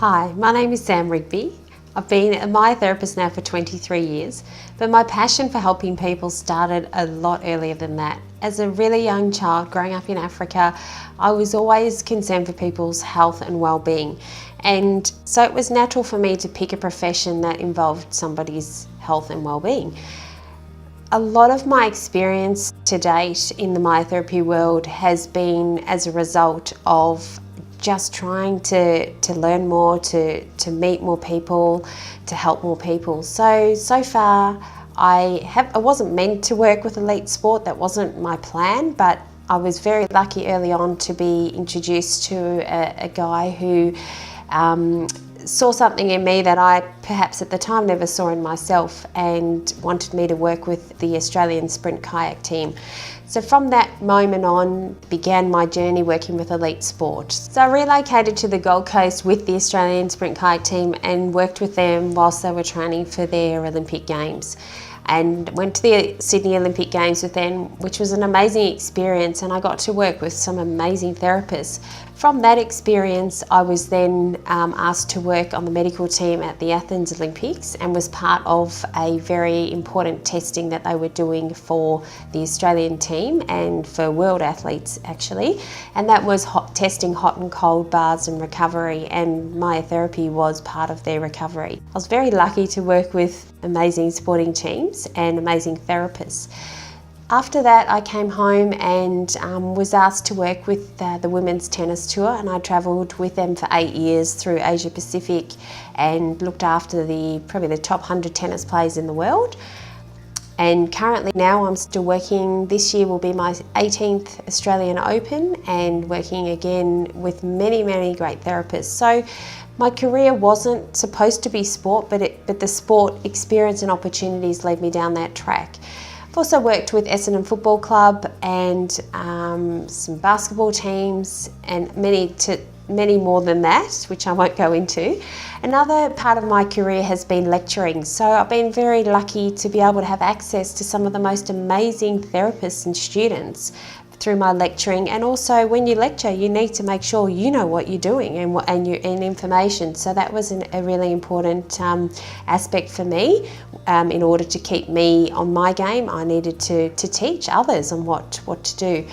Hi, my name is Sam Rigby. I've been a myotherapist now for 23 years, but my passion for helping people started a lot earlier than that. As a really young child growing up in Africa, I was always concerned for people's health and well-being, and so it was natural for me to pick a profession that involved somebody's health and well-being. A lot of my experience to date in the myotherapy world has been as a result of just trying to learn more, to meet more people, to help more people. So far I wasn't meant to work with elite sport, that wasn't my plan, but I was very lucky early on to be introduced to a guy who saw something in me that I perhaps at the time never saw in myself and wanted me to work with the Australian sprint kayak team. So from that moment on began my journey working with elite sport. So I relocated to the Gold Coast with the Australian sprint kayak team and worked with them whilst they were training for their Olympic Games, and went to the Sydney Olympic Games with them, which was an amazing experience, and I got to work with some amazing therapists. From that experience, I was then asked to work on the medical team at the Athens Olympics and was part of a very important testing that they were doing for the Australian team and for world athletes actually, and that was testing hot and cold baths and recovery, and myotherapy was part of their recovery. I was very lucky to work with amazing sporting teams and amazing therapists. After that, I came home and was asked to work with the women's tennis tour, and I travelled with them for 8 years through Asia Pacific and looked after probably the top 100 tennis players in the world. And currently now I'm still working. This year will be my 18th Australian Open, and working again with many great therapists. So my career wasn't supposed to be sport, but the sport experience and opportunities led me down that track. I've also worked with Essendon Football Club and some basketball teams, and many more than that, which I won't go into. Another part of my career has been lecturing, so I've been very lucky to be able to have access to some of the most amazing therapists and students through my lecturing. And also when you lecture, you need to make sure you know what you're doing and information, so that was a really important aspect for me. In order to keep me on my game, I needed to teach others on what to do.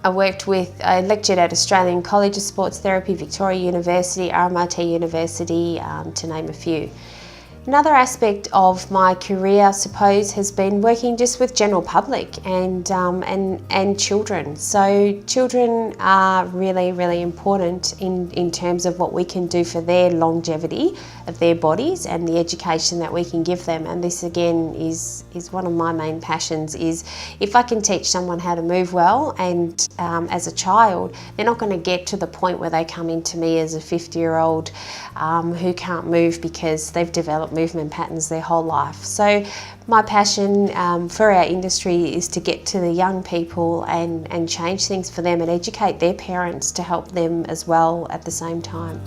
I lectured at Australian College of Sports Therapy, Victoria University, RMIT University, to name a few. Another aspect of my career, I suppose, has been working just with general public and children. So children are really important in terms of what we can do for their longevity of their bodies and the education that we can give them. And this again is one of my main passions, is if I can teach someone how to move well, and as a child, they're not going to get to the point where they come into me as a 50-year-old who can't move because they've developed movement patterns their whole life. So my passion for our industry is to get to the young people and change things for them and educate their parents to help them as well at the same time.